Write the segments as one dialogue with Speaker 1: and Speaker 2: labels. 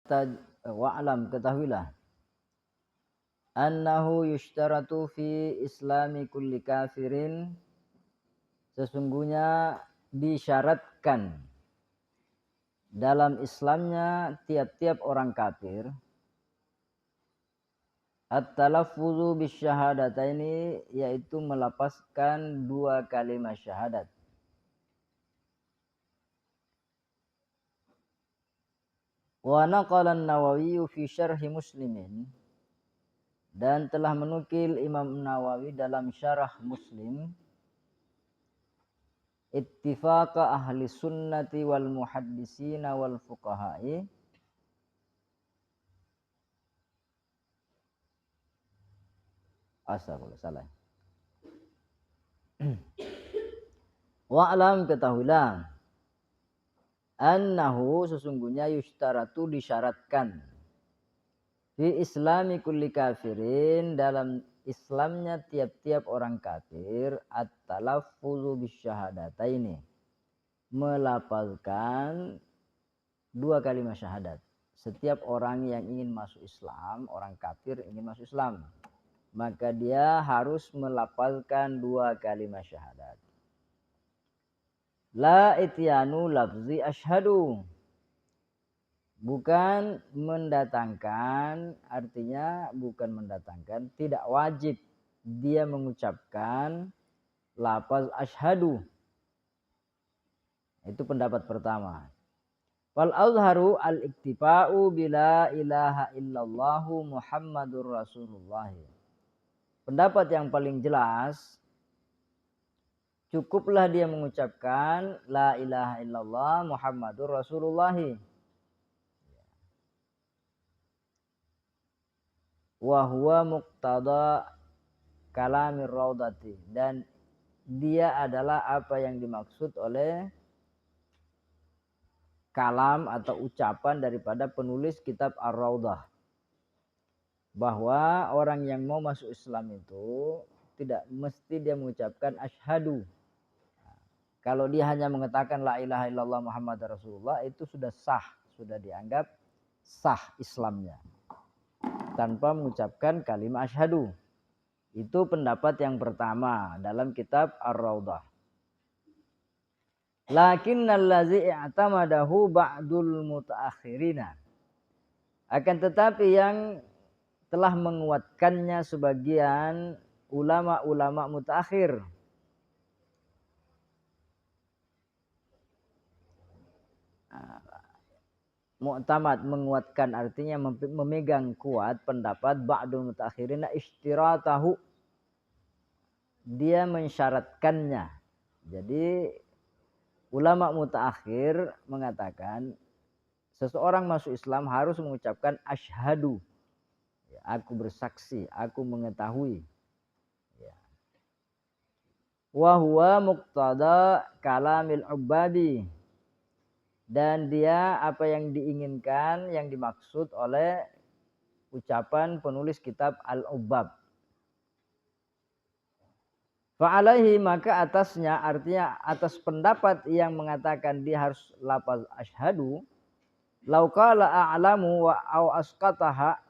Speaker 1: Wa'lam, ketahuilah annahu yushtaratu fi islami kulli kafirin, sesungguhnya disyaratkan dalam Islamnya tiap-tiap orang kafir at-talaffuzu bisyahadataini, yaitu melapaskan dua kalimat syahadat. Wa naqala an-Nawawi fi syarhi Muslimin, dan telah menukil Imam Nawawi dalam syarah Muslim ittifaqa ahli sunnati wal muhaddisina wal fuqaha'i, salah. Wa'lam, ketahuilah annahu, sesungguhnya yushtaratu, disyaratkan fi islami kulli kafirin, dalam Islamnya tiap-tiap orang kafir, at-talaffuzu bisyahadataini, melafazkan dua kalimat syahadat. Setiap orang yang ingin masuk Islam, orang kafir ingin masuk Islam, maka dia harus melafazkan dua kalimat syahadat. La ityanu lafzi asyhadu, bukan mendatangkan, artinya bukan mendatangkan, tidak wajib dia mengucapkan lafaz asyhadu. Itu pendapat pertama. Wal azharu al-iktifa'u bila ilaha illallahu Muhammadur Rasulullah. Pendapat yang paling jelas, cukuplah dia mengucapkan la ilaha illallah Muhammadur Rasulullah. Wa huwa muqtada kalamir raudati, dan dia adalah apa yang dimaksud oleh kalam atau ucapan daripada penulis kitab Ar-Raudah, bahwa orang yang mau masuk Islam itu tidak mesti dia mengucapkan asyhadu. Kalau dia hanya mengatakan la ilaha illallah Muhammad Rasulullah, itu sudah sah, sudah dianggap sah Islamnya tanpa mengucapkan kalimat asyhadu. Itu pendapat yang pertama dalam kitab Ar-Raudah. Lakinnallazi i'tamadahu ba'dul mutaakhirina, akan tetapi yang telah menguatkannya sebagian ulama-ulama mutaakhir. Mu'tamad, menguatkan, artinya memegang kuat pendapat ba'dul mutaakhirina ishtiratahu, dia mensyaratkannya. Jadi ulama mutaakhir mengatakan seseorang masuk Islam harus mengucapkan asyhadu, ya, aku bersaksi, aku mengetahui, ya. Wa huwa muqtada kalamil ubadi, dan dia apa yang diinginkan, yang dimaksud oleh ucapan penulis kitab Al-Ubbab. Fa'alaihi, maka atasnya, artinya atas pendapat yang mengatakan dia harus lafaz asyhadu, lau qala a'lamu wa au asqataha,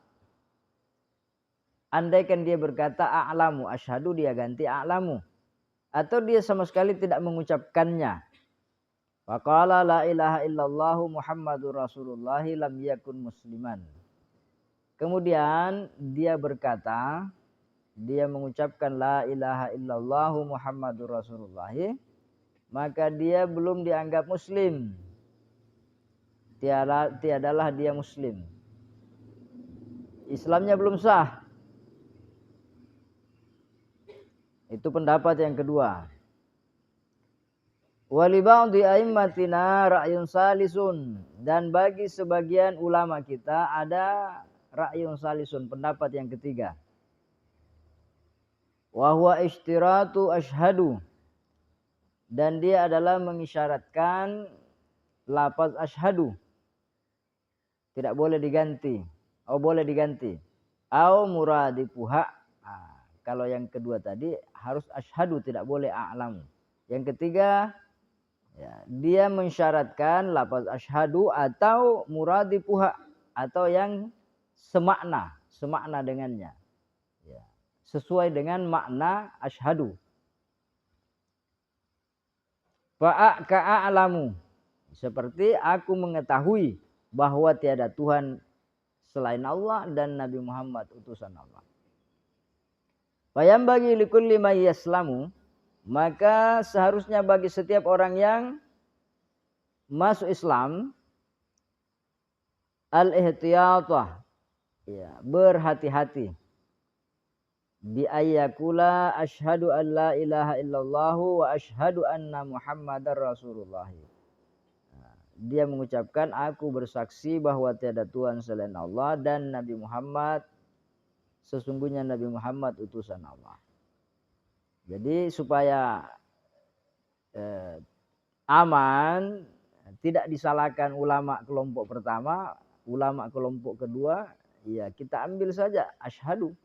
Speaker 1: andaikan dia berkata a'lamu asyhadu, dia ganti a'lamu, atau dia sama sekali tidak mengucapkannya. Faqala la ilaha illallah Muhammadur Rasulullah lam yakun musliman. Kemudian dia berkata, dia mengucapkan la ilaha illallah Muhammadur Rasulullah, maka dia belum dianggap muslim. Tiadalah dia muslim. Islamnya belum sah. Itu pendapat yang kedua. Wali ba'di a'immatina ra'yun salisun, dan bagi sebagian ulama kita ada ra'yun salisun, pendapat yang ketiga. Wa huwa ishtiratu asyhadu, dan dia adalah mengisyaratkan lafaz asyhadu, tidak boleh diganti. Oh, boleh diganti. Au muradifuha. Kalau yang kedua tadi harus asyhadu, tidak boleh a'lam. Yang ketiga, ya, dia mensyaratkan lafaz asyhadu atau muradifuha, atau yang semakna dengannya. Ya. Sesuai dengan makna asyhadu. Ka'alamu. Seperti aku mengetahui bahwa tiada Tuhan selain Allah dan Nabi Muhammad utusan Allah. Fayambagi likulli may yaslamu, maka seharusnya bagi setiap orang yang masuk Islam al-ihtiyatah, ya, berhati-hati. Bi ayyakula asyhadu an la ilaha illallah wa asyhadu anna Muhammadar Rasulullah. Dia mengucapkan aku bersaksi bahwa tiada Tuhan selain Allah dan Nabi Muhammad sesungguhnya Nabi Muhammad utusan Allah. Jadi supaya aman, tidak disalahkan ulama kelompok pertama, ulama kelompok kedua, ya kita ambil saja asyhadu.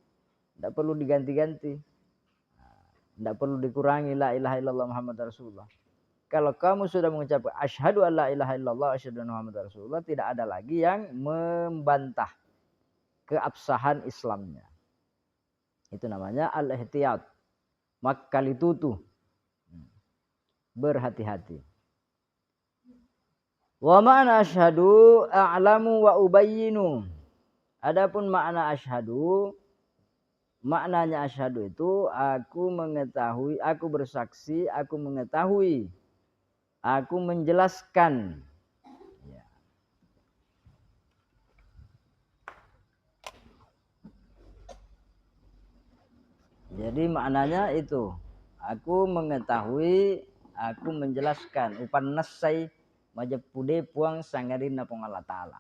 Speaker 1: Tidak perlu diganti-ganti. Tidak perlu dikurangi la ilaha illallah Muhammad Rasulullah. Kalau kamu sudah mengucapkan asyhadu an la ilaha illallah asyhadu anna Muhammad Rasulullah, tidak ada lagi yang membantah keabsahan Islamnya. Itu namanya al-ihtiyat. Makalitutu. Berhati-hati. Wa ma'na asyhadu a'lamu wa ubayyinu. Adapun makna asyhadu, maknanya asyhadu itu aku mengetahui, aku bersaksi, aku mengetahui, aku menjelaskan. Ya. Jadi maknanya itu, aku mengetahui, aku menjelaskan. Upan nasai majepude puang sangarin napong Allah Ta'ala.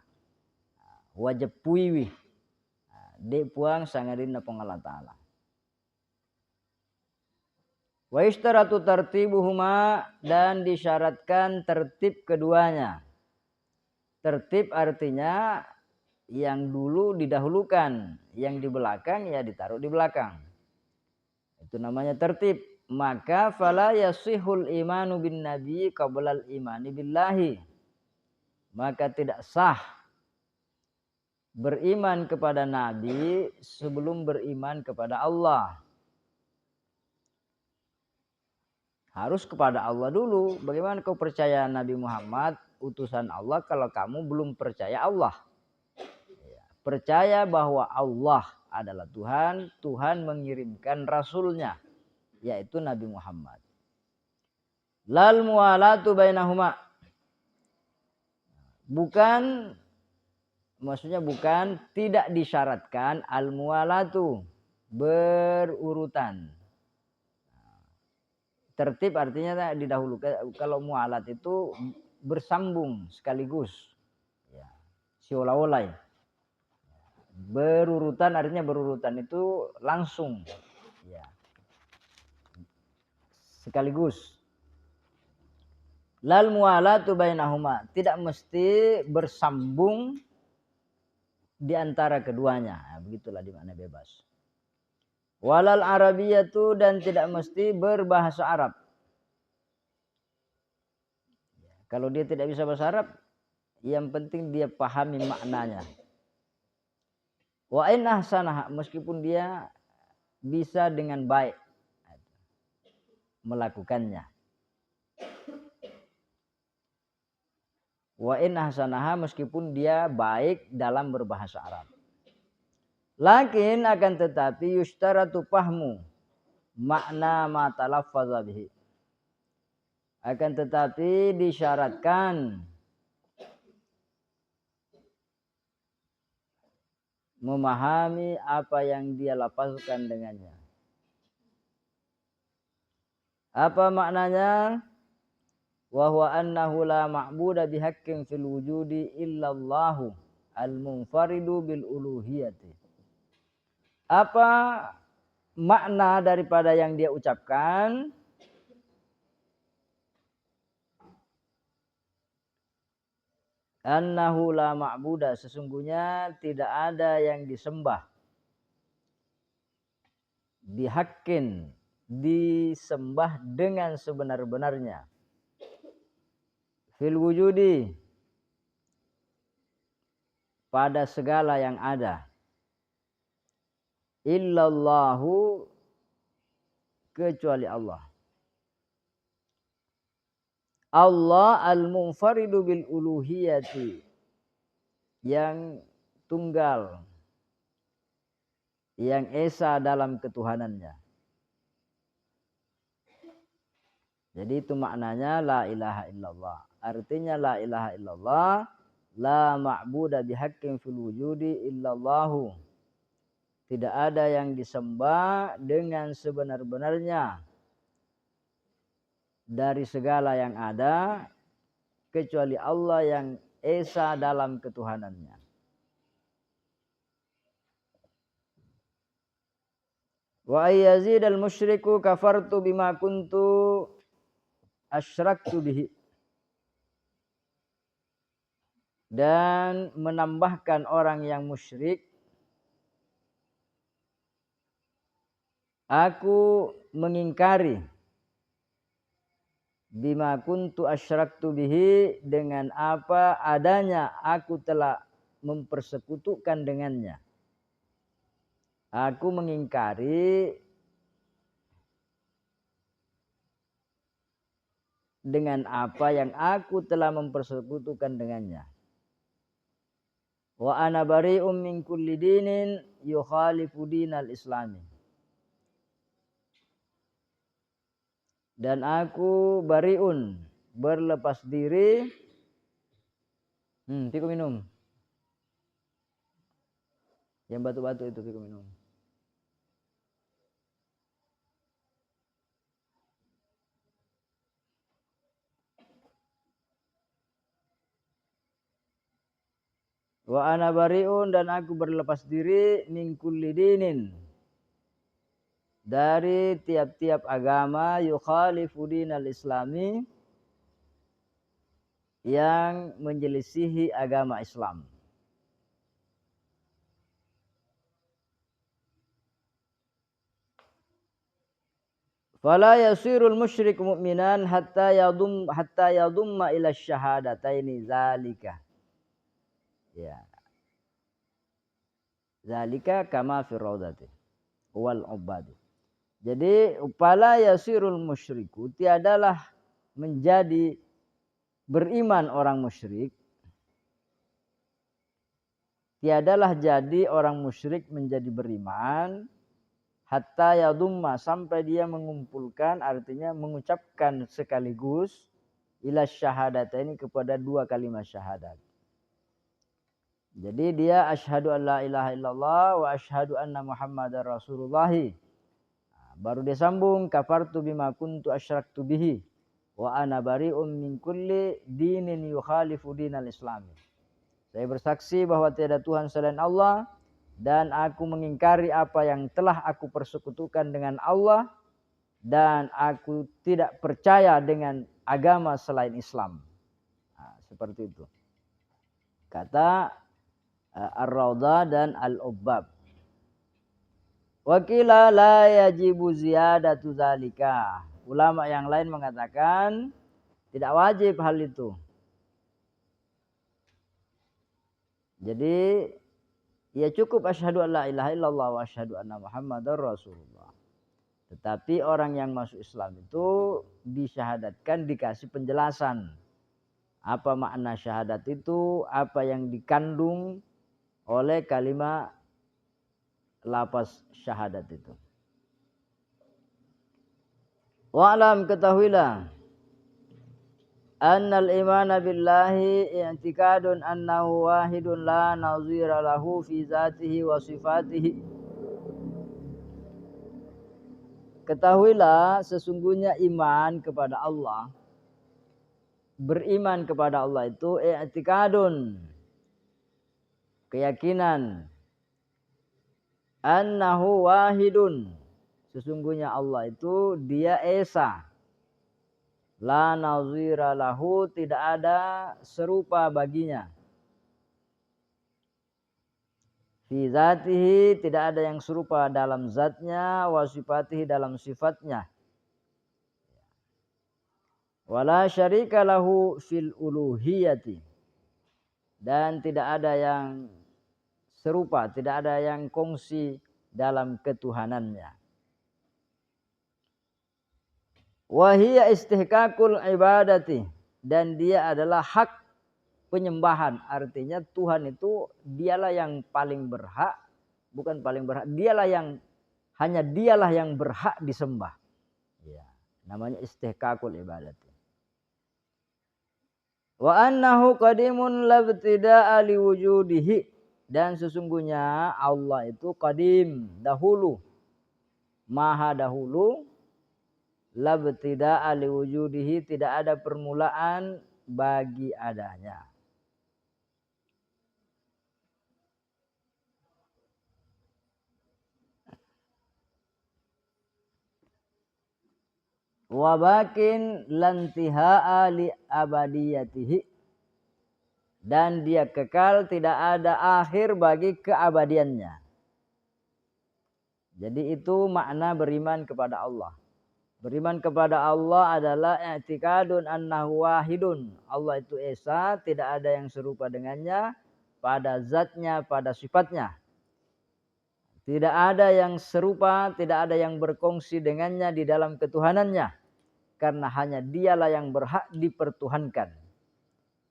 Speaker 1: Wajepuiwi. De puang sangarin napong Allah Ta'ala. Wa ishtaratu tartibuhuma, dan disyaratkan tertib keduanya. Tertib artinya yang dulu didahulukan, yang di belakang ya ditaruh di belakang. Itu namanya tertib. Maka fala yasihul imanu bin nabi qablal imani billahi. Maka tidak sah beriman kepada nabi sebelum beriman kepada Allah. Harus kepada Allah dulu. Bagaimana kau percaya Nabi Muhammad utusan Allah kalau kamu belum percaya Allah? Percaya bahwa Allah adalah Tuhan, Tuhan mengirimkan Rasulnya, yaitu Nabi Muhammad. Lal mu'alatu bainahuma. Bukan, maksudnya bukan, tidak disyaratkan al-mu'alatu, berurutan. Tertib artinya didahulukan. Kalau mu'alat itu bersambung sekaligus. Ya. Seolah-olah. Berurutan artinya berurutan itu langsung. Ya. Sekaligus. Lal mu'alatu bainahuma, tidak mesti bersambung di antara keduanya. Nah, begitulah di mana bebas. Walal arabiyatu, dan tidak mesti berbahasa Arab. Kalau dia tidak bisa bahasa Arab, yang penting dia pahami maknanya. Wa in ahsanah, meskipun dia bisa dengan baik melakukannya. Wa in ahsanaha, meskipun dia baik dalam berbahasa Arab. Lakin akan tetapi yustaratu fahmu makna ma talaffaza bihi. Akan tetapi disyaratkan memahami apa yang dia lafazkan dengannya. Apa maknanya? Wa huwa annahu la ma'buda bihaqqin fil wujudi illallahu al-munfaridu bil uluhiyati. Apa makna daripada yang dia ucapkan? Annahu la ma'buda, sesungguhnya tidak ada yang disembah. Bihaqqin, disembah dengan sebenar-benarnya. Fil wujudi, pada segala yang ada. Illallahu, kecuali Allah. Allah al-munfaridu bil uluhiyati, yang tunggal, yang esa dalam ketuhanannya. Jadi itu maknanya la ilaha illallah. Artinya la ilaha illallah, la ma'buda bihaqqin fil wujudi illallahu. Tidak ada yang disembah dengan sebenar-benarnya dari segala yang ada kecuali Allah yang esa dalam ketuhanannya. Wa ayyazidal musyriku kafartu bima kuntu asyraktu bihi. Dan menambahkan orang yang musyrik, aku mengingkari bima kuntu asyraktu bihi, dengan apa adanya aku telah mempersekutukan dengannya. Aku mengingkari dengan apa yang aku telah mempersekutukan dengannya. Wa ana bari'um min kulli dinin yukhalifu dinal islami. Dan aku bari'un, berlepas diri. Piku minum. Yang batu-batu itu piku minum. Wa ana bari'un, dan aku berlepas diri min kulli dinin, dari tiap-tiap agama yukhalifu dinal islami, yang menyelisihi agama Islam. Fala yasirul musyrik mu'minan hatta yadumma ila syahadataini zalika. Ya. Zalika kama fi raudati wal ubadi. Jadi fala yasirul musyriku, tiadalah menjadi beriman orang musyrik. Tiadalah jadi orang musyrik menjadi beriman hatta yadumma, sampai dia mengumpulkan, artinya mengucapkan sekaligus ila syahadataini, kepada dua kalimat syahadat. Jadi dia asyhadu an la ilaha illallah wa asyhadu anna muhammadar rasulullah. Baru dia sambung kafartu bima kuntu asyraktu bihi wa ana bari'um min kulli dinin yukhalifu dinal islam. Saya bersaksi bahwa tiada Tuhan selain Allah, dan aku mengingkari apa yang telah aku persekutukan dengan Allah, dan aku tidak percaya dengan agama selain Islam. Nah, seperti itu kata Ar-Raudhah dan Al-Ubbab. Wakila la yajibu ziyadatu zalika. Ulama yang lain mengatakan tidak wajib hal itu. Jadi ya cukup asyhadu an la ilaha illallah wa asyhadu anna muhammadar rasulullah. Tetapi orang yang masuk Islam itu disyahadatkan, dikasih penjelasan apa makna syahadat itu, apa yang dikandung oleh kalimat lafaz syahadat itu. Wa'lam, ketahuilah, annal imana billahi i'tikadun annahu wahidun la nazira lahu fi zatihi wa sifatihi. Ketahuilah, sesungguhnya iman kepada Allah, beriman kepada Allah itu i'tikadun, keyakinan, annahu wahidun, sesungguhnya Allah itu dia esa, la nazira lahu, tidak ada serupa baginya, fi zatihi, tidak ada yang serupa dalam zatnya, wa sifatihi, dalam sifatnya, wala syarika lahu fil uluhiyati, dan tidak ada yang serupa, tidak ada yang kongsi dalam ketuhanannya. Wa hiya istihqaqul ibadati, dan dia adalah hak penyembahan. Artinya Tuhan itu dialah yang paling berhak, bukan paling berhak, hanya dialah yang berhak disembah. Ya, namanya istihqaqul ibadati. Wa annahu qadimun labtida'a liwujudihi, dan sesungguhnya Allah itu qadim, dahulu, maha dahulu, labtida'a liwujudihi, tidak ada permulaan bagi adanya. Wa bakin lantiha'a li abadiyatihi, dan dia kekal, tidak ada akhir bagi keabadiannya. Jadi itu makna beriman kepada Allah. Beriman kepada Allah adalah i'tiqadun annahu wahidun. Allah itu esa, tidak ada yang serupa dengannya pada zatnya, pada sifatnya. Tidak ada yang serupa, tidak ada yang berkongsi dengannya di dalam ketuhanannya. Karena hanya dialah yang berhak dipertuhankan.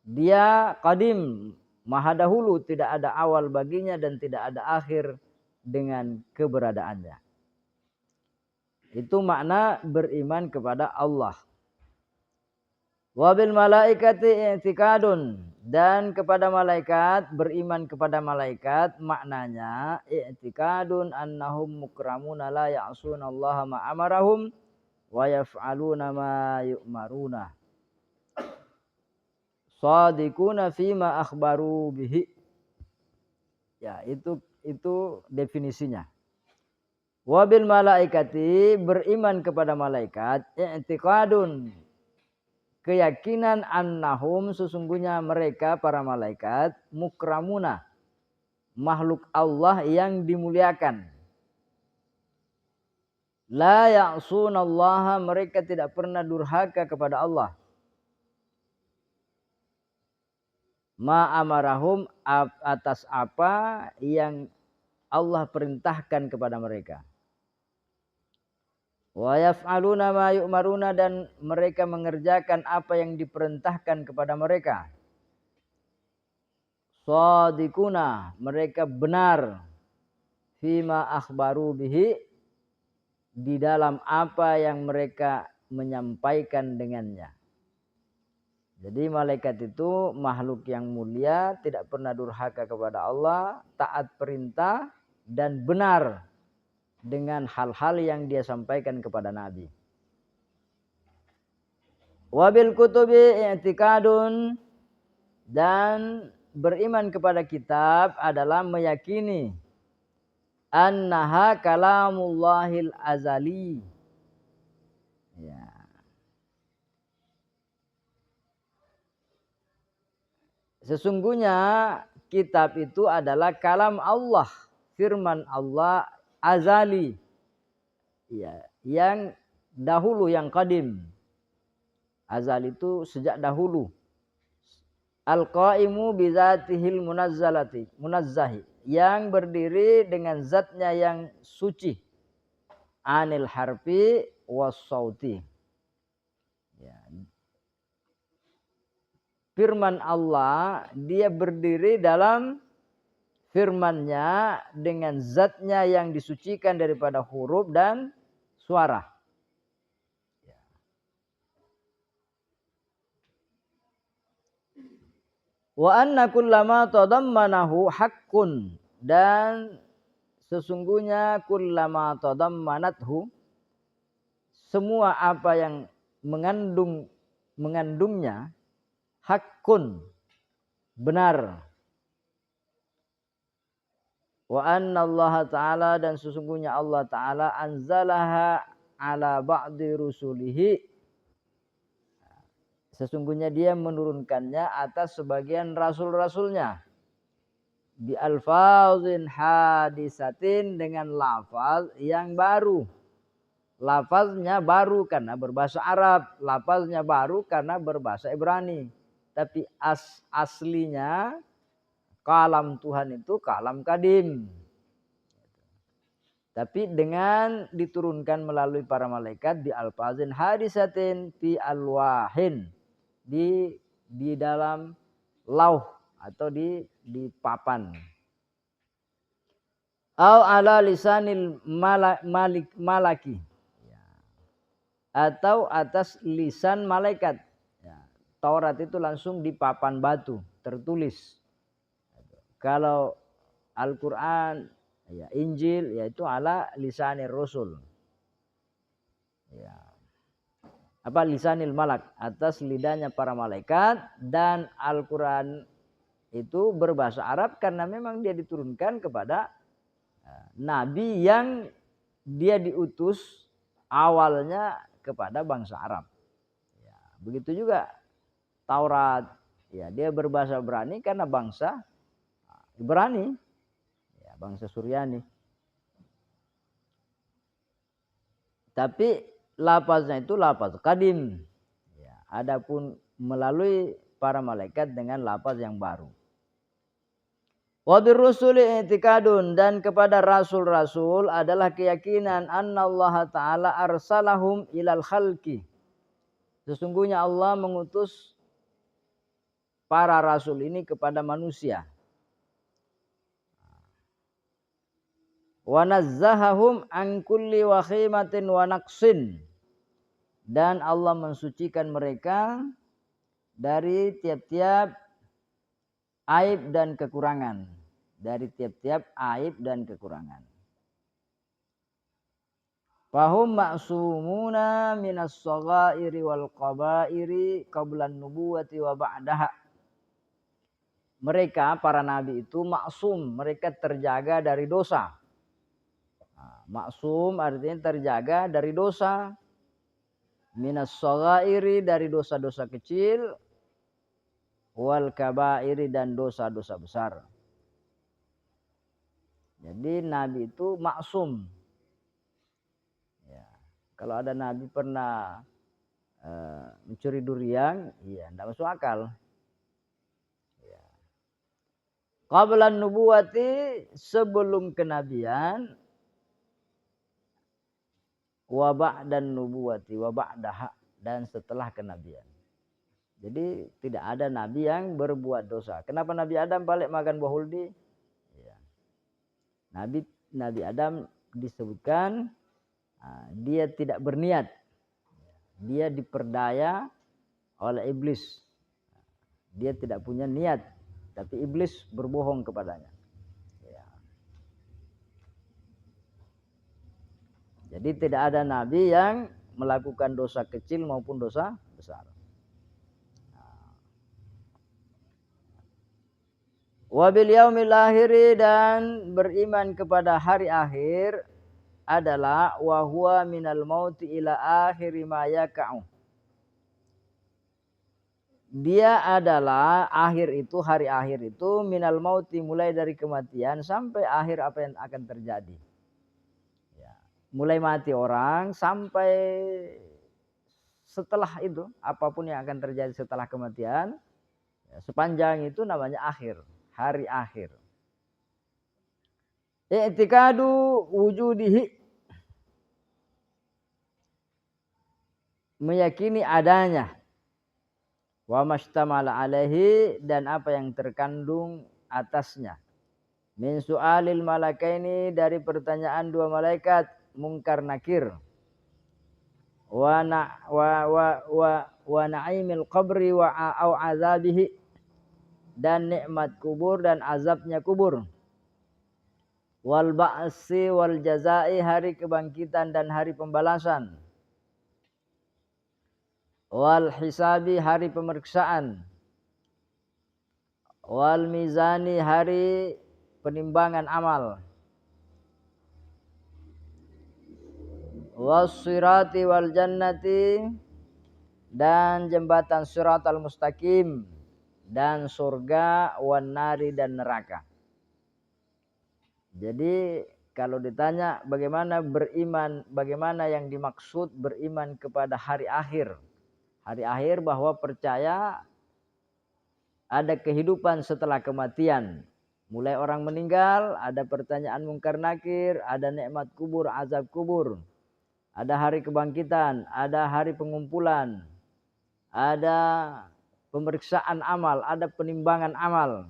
Speaker 1: Dia qadim, maha dahulu, tidak ada awal baginya dan tidak ada akhir dengan keberadaannya. Itu makna beriman kepada Allah. Wabil malaikati i'tiqadun, dan kepada malaikat, beriman kepada malaikat maknanya i'tiqadun annahum mukramuna la ya'sunallaha ma amarahum wa yaf'aluna ma yu'maruna shadiquna fima akhbaru bihi. Ya, itu definisinya. Wabil malaikati, beriman kepada malaikat, i'tiqadun, keyakinan annahum, sesungguhnya mereka para malaikat, mukramuna, makhluk Allah yang dimuliakan. La ya'sunallaha, mereka tidak pernah durhaka kepada Allah. Ma amarahum, atas apa yang Allah perintahkan kepada mereka. Wa yaf'aluna ma yu'maruna, dan mereka mengerjakan apa yang diperintahkan kepada mereka. Shadiquna, mereka benar, fima akhbaru bihi, di dalam apa yang mereka menyampaikan dengannya. Jadi malaikat itu makhluk yang mulia, tidak pernah durhaka kepada Allah, taat perintah dan benar dengan hal-hal yang dia sampaikan kepada Nabi. Wabil kutubi i'tiqadun, dan beriman kepada kitab adalah meyakini annaha kalamullahil azali. Ya. Sesungguhnya kitab itu adalah kalam Allah, firman Allah azali. Ya, yang dahulu, yang qadim. Azali itu sejak dahulu. Al-qaimu bizatihil munazzahi, yang berdiri dengan zatnya yang suci, anil harfi was sauti. Ya. Firman Allah, dia berdiri dalam firmannya dengan zatnya yang disucikan daripada huruf dan suara. Wa anna kullama tadammanahu haqqun, dan sesungguhnya kullama tadammanathu, semua apa yang mengandungnya, haqqun, benar. Wa anna Allah Ta'ala, dan sesungguhnya Allah Ta'ala anzalaha ala ba'di rusulihi, sesungguhnya dia menurunkannya atas sebagian rasul-rasulnya. Bi alfazin hadisatin, dengan lafaz yang baru. Lafaznya baru karena berbahasa Arab, lafaznya baru karena berbahasa Ibrani. Tapi aslinya Kalam Tuhan itu kalam kadim. Tapi dengan diturunkan melalui para malaikat di alfazin hadisatin fi alwahin, di dalam lauh atau di papan. Au ala lisanil malaki, atau atas lisan malaikat. Taurat itu langsung di papan batu tertulis. Kalau Al-Quran, ya, Injil, yaitu ala lisanir rasul. Ya. Apa lisanil malak, atas lidahnya para malaikat. Dan Al-Quran itu berbahasa Arab karena memang dia diturunkan kepada nabi yang dia diutus awalnya kepada bangsa Arab. Ya, begitu juga Taurat, ya, dia berbahasa Ibrani karena bangsa Ibrani, ya, bangsa Suryani. Tapi lafaznya itu lafaz kadim. Ya, adapun melalui para malaikat dengan lafaz yang baru. Wa birrusuli i'tiqadun, dan kepada rasul-rasul adalah keyakinan annallaha ta'ala arsalahum ilal khalqi. Sesungguhnya Allah mengutus para rasul ini kepada manusia. Wa nazzahahum an kulli wakhimatin wa naqsin, dan Allah mensucikan mereka dari tiap-tiap aib dan kekurangan, dari tiap-tiap aib dan kekurangan. Fahum ma'sumuna minas shaghairi wal qabairi qabla an-nubuwati wa ba'daha. Mereka para nabi itu maksum, mereka terjaga dari dosa. Maksum artinya terjaga dari dosa. Minas shaghairi, dari dosa-dosa kecil, wal kabairi, dan dosa-dosa besar. Jadi nabi itu maksum. Ya. Kalau ada nabi pernah mencuri durian, iya, tidak masuk akal. Ya. Qablan nubuwati, sebelum kenabian, wa ba'dan nubuwati wa ba'daha, dan setelah kenabian. Jadi tidak ada nabi yang berbuat dosa. Kenapa Nabi Adam balik makan buah huldi? Ya. Nabi Adam disebutkan dia tidak berniat. Dia diperdaya oleh iblis. Dia tidak punya niat, tapi iblis berbohong kepadanya. Ya. Jadi tidak ada nabi yang melakukan dosa kecil maupun dosa besar. Wabil yaumil akhiri, dan beriman kepada hari akhir adalah wa huwa minal mauti ila akhiri ma yaka'u. Dia adalah akhir itu, hari akhir itu minal mauti, mulai dari kematian sampai akhir apa yang akan terjadi. Ya. Mulai mati orang sampai setelah itu, apapun yang akan terjadi setelah kematian, ya, sepanjang itu namanya akhir, hari akhir. I'tiqadu wujudihi, meyakini adanya, wa mastamala alaihi, dan apa yang terkandung atasnya, min su'alil malakaini, dari pertanyaan dua malaikat mungkar nakir, wa na'imil qabri wa au azabihi, dan nikmat kubur dan azabnya kubur, wal ba'si wal jazai, hari kebangkitan dan hari pembalasan, wal hisabi, hari pemeriksaan, wal mizani, hari penimbangan amal, was sirati wal jannati, dan jembatan siratal mustaqim, dan surga, wan nari, dan neraka. Jadi kalau ditanya bagaimana beriman, bagaimana yang dimaksud beriman kepada hari akhir. Hari akhir bahwa percaya ada kehidupan setelah kematian. Mulai orang meninggal, ada pertanyaan mungkar nakir, ada nikmat kubur, azab kubur. Ada hari kebangkitan, ada hari pengumpulan, ada pemeriksaan amal, ada penimbangan amal,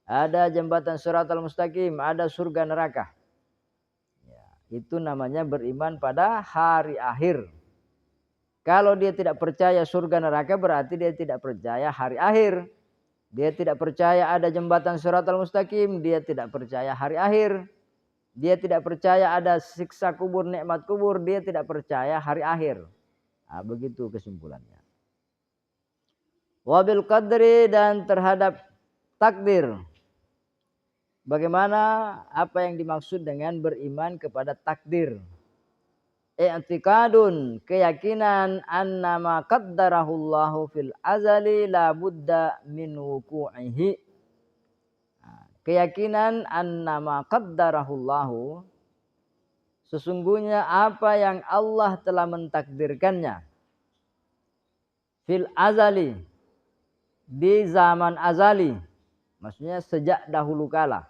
Speaker 1: ada jembatan Shiratal Mustaqim, ada surga neraka. Ya, itu namanya beriman pada hari akhir. Kalau dia tidak percaya surga neraka, berarti dia tidak percaya hari akhir. Dia tidak percaya ada jembatan Shiratal Mustaqim, dia tidak percaya hari akhir. Dia tidak percaya ada siksa kubur, nikmat kubur, dia tidak percaya hari akhir. Nah, begitu kesimpulannya. Wabil qadri, dan terhadap takdir. Bagaimana apa yang dimaksud dengan beriman kepada takdir? I'tiqadun, keyakinan annama qaddarahullahu fil azali la budda min wuku'ihi. Keyakinan annama qaddarahullahu, sesungguhnya apa yang Allah telah mentakdirkannya fil azali, di zaman azali, maksudnya sejak dahulu kala.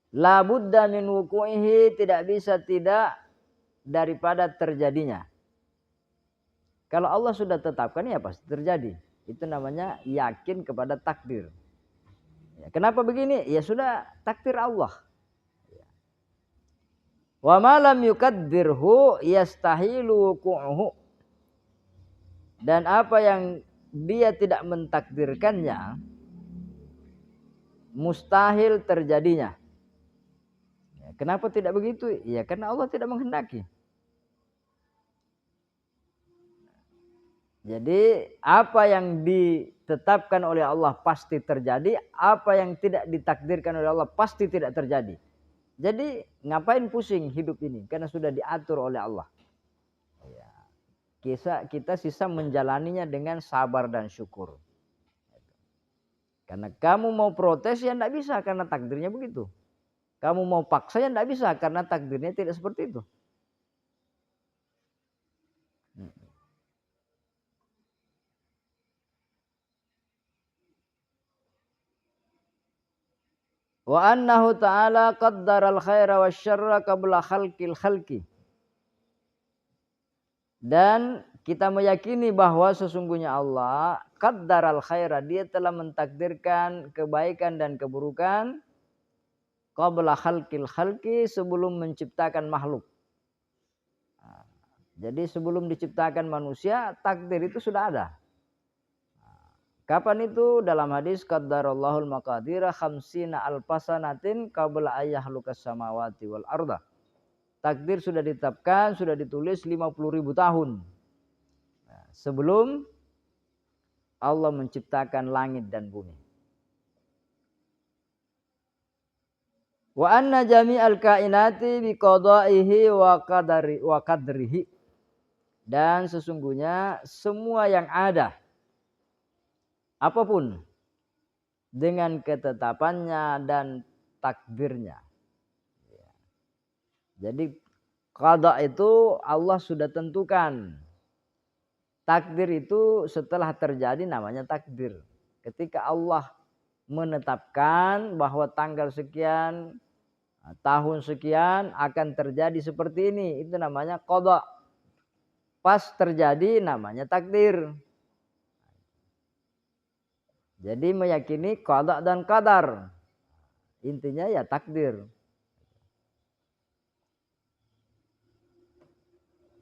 Speaker 1: La budda min wuku'ihi, tidak bisa tidak daripada terjadinya. Kalau Allah sudah tetapkan, ya pasti terjadi. Itu namanya yakin kepada takdir. Ya, kenapa begini? Ya sudah takdir Allah. Wa ma lam yukaddirhu yastahilu wuku'uhu. Dan apa yang dia tidak mentakdirkannya, mustahil terjadinya. Kenapa tidak begitu? Ya karena Allah tidak menghendaki. Jadi apa yang ditetapkan oleh Allah pasti terjadi, apa yang tidak ditakdirkan oleh Allah pasti tidak terjadi. Jadi ngapain pusing hidup ini? Karena sudah diatur oleh Allah. Kita sisa menjalaninya dengan sabar dan syukur. Karena kamu mau protes ya tidak bisa karena takdirnya begitu. Kamu mau paksa ya tidak bisa karena takdirnya tidak seperti itu. Wa annahu ta'ala qaddaral khaira wasyarra qabla khalqil khalqi. Dan kita meyakini bahwa sesungguhnya Allah qaddaral khaira, dia telah mentakdirkan kebaikan dan keburukan qabla khalqil khalqi, sebelum menciptakan makhluk. Jadi sebelum diciptakan manusia, takdir itu sudah ada. Kapan itu? Dalam hadis qaddarallahul maqadira khamsina alfasanatin qabla ayyahlukas samawati wal arda. Takdir sudah ditetapkan, sudah ditulis 50.000 tahun sebelum Allah menciptakan langit dan bumi. Wa anna jami'al kainati biqada'ihi wa qadrihi. Dan sesungguhnya semua yang ada, apapun, dengan ketetapannya dan takdirnya. Jadi qada itu Allah sudah tentukan. Takdir itu setelah terjadi namanya takdir. Ketika Allah menetapkan bahwa tanggal sekian, tahun sekian akan terjadi seperti ini, itu namanya qada. Pas terjadi namanya takdir. Jadi meyakini qada dan qadar. Intinya ya takdir.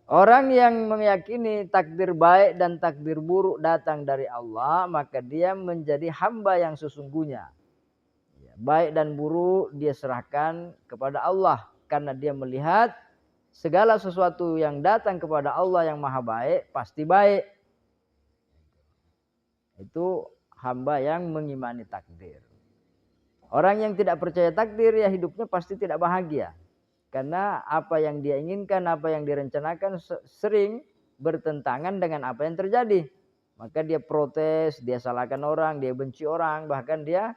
Speaker 1: Orang yang meyakini takdir baik dan takdir buruk datang dari Allah, maka dia menjadi hamba yang sesungguhnya. Baik dan buruk dia serahkan kepada Allah, karena dia melihat segala sesuatu yang datang kepada Allah yang maha baik pasti baik. Itu hamba yang mengimani takdir. Orang yang tidak percaya takdir, ya hidupnya pasti tidak bahagia. Karena apa yang dia inginkan, apa yang direncanakan sering bertentangan dengan apa yang terjadi. Maka dia protes, dia salahkan orang, dia benci orang, bahkan dia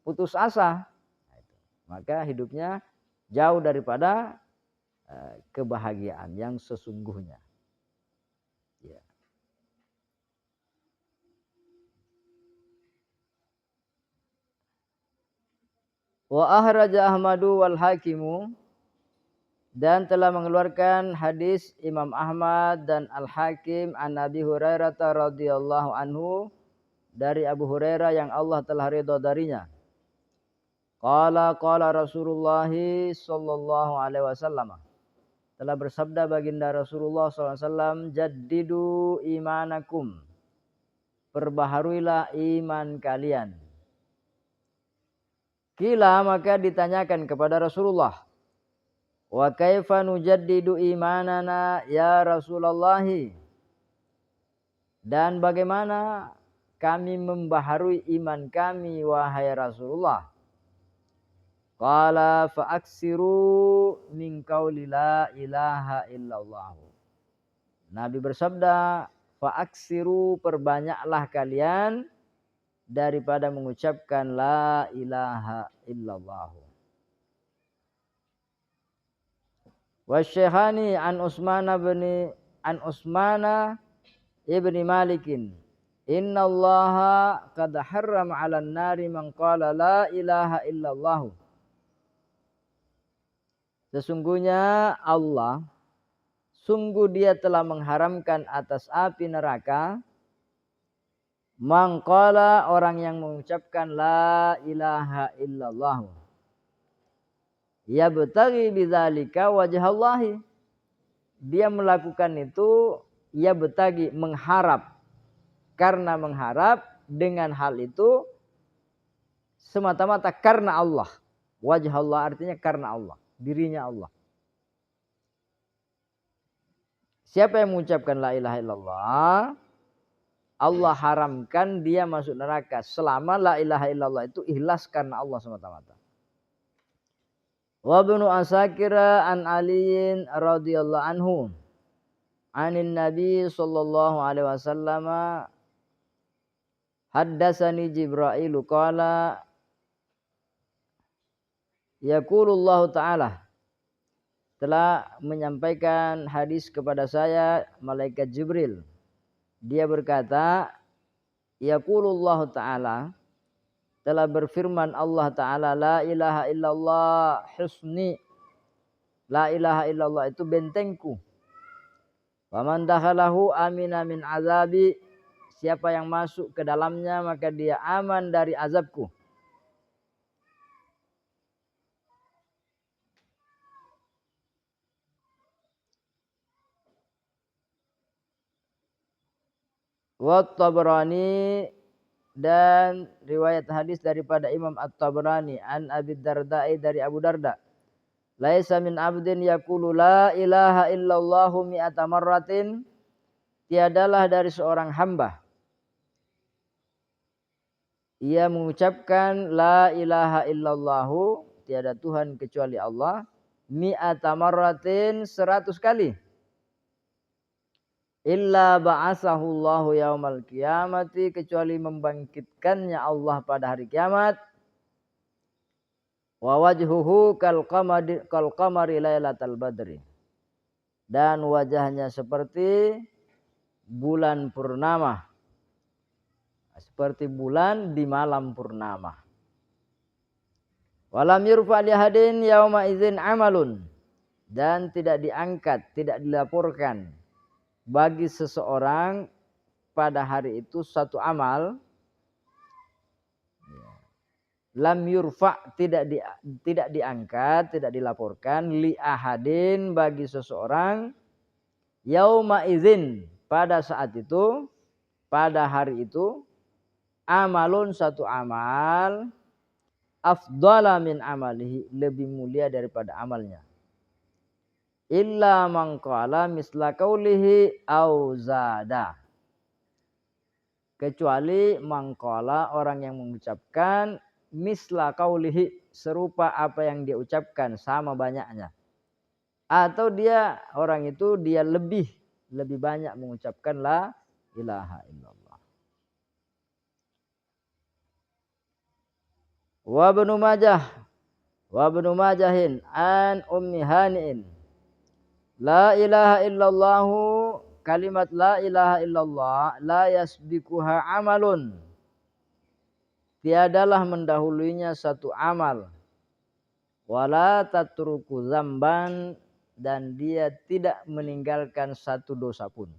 Speaker 1: putus asa. Maka hidupnya jauh daripada kebahagiaan yang sesungguhnya. Ya. Wa ahraja Ahmadu wal Hakimu, dan telah mengeluarkan hadis Imam Ahmad dan Al-Hakim an Abi Hurairah radhiyallahu anhu, dari Abu Hurairah yang Allah telah ridha darinya. Qala Rasulullah sallallahu alaihi wasallam, telah bersabda baginda Rasulullah sallallahu alaihi wasallam, jaddidu imanakum, perbaharuilah iman kalian. Kila, maka ditanyakan kepada Rasulullah, wa kaifa nujaddidu imanana ya Rasulullah, dan bagaimana kami membaharui iman kami wahai Rasulullah. Qala fa'aksiru min qauli la ilaha illallah. Nabi bersabda, fa'aksiru, perbanyaklah kalian daripada mengucapkan la ilaha illallah. Wasyaikhani an Usmana ibni Malikin, innallaha qad harrama 'alan nari man qala la ilaha illallah. Sesungguhnya Allah, sungguh Dia telah mengharamkan atas api neraka mangqala, orang yang mengucapkan la ilaha illallah, yabtaghi bidzalika wajhallahi, dia melakukan itu, yabtaghi, mengharap, karena mengharap dengan hal itu semata-mata karena Allah. Wajhallah artinya karena Allah, dirinya Allah. Siapa yang mengucapkan la ilaha illallah, Allah haramkan dia masuk neraka selama la ilaha illallah itu ikhlas karena Allah semata-mata. Wa ibnu Asakir an Aliin radhiyallahu anhu anin Nabi sallallahu alaihi wasallam, haddatsani Jibril qala yaqulullahu ta'ala, telah menyampaikan hadis kepada saya malaikat Jibril. Dia berkata, yaqulullahu ta'ala, telah berfirman Allah Ta'ala, la ilaha illallah husni, la ilaha illallah itu bentengku. Wa man dakhalahu amina min azabi, siapa yang masuk ke dalamnya maka dia aman dari azabku. Wa Tabrani, dan riwayat hadis daripada Imam At-Tabrani an Abi Darda'i, dari Abu Darda, laisa min abdin yaqulu la ilaha illallah mi'ata marratin, tiadalah dari seorang hamba ia mengucapkan la ilaha illallah, tiada Tuhan kecuali Allah, mi'ata marratin, 100 kali, illa ba'asahu Allahu yaumal qiyamati, kecuali membangkitkannya Allah pada hari kiamat, wa wajhuhu kal qamari lailatal badri, dan wajahnya seperti bulan purnama, seperti bulan di malam purnama. Walam yurfa li hadin yauma idzin amalun, dan tidak diangkat, tidak dilaporkan bagi seseorang pada hari itu satu amal. Lam yurfa, tidak diangkat, tidak dilaporkan, li ahadin, bagi seseorang, yauma idzin, pada saat itu, pada hari itu, amalun, satu amal, afdala min amalihi, lebih mulia daripada amalnya, illa man qala misla qaulihi au zada, kecuali man qala, orang yang mengucapkan misla qaulihi, serupa apa yang dia ucapkan, sama banyaknya, atau dia, orang itu dia lebih banyak mengucapkan la ilaha illallah. Wa ibnu Majahin an ummi Hani'in, la ilaha illallah, kalimat la ilaha illallah, la yasbiquha amalun, tiadalah mendahulunya satu amal, wala tatruku zamban, dan dia tidak meninggalkan satu dosa pun.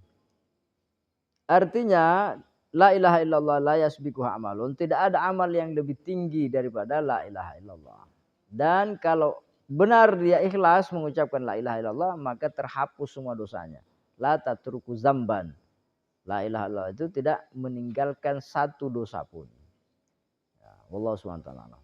Speaker 1: Artinya la ilaha illallah la yasbiquhu amalun, tidak ada amal yang lebih tinggi daripada la ilaha illallah. Dan kalau benar dia ikhlas mengucapkan la ilaha illallah, maka terhapus semua dosanya. La tatruku zamban. La ilaha illallah itu tidak meninggalkan satu dosa pun. Ya, wallahu subhanahu wa ta'ala.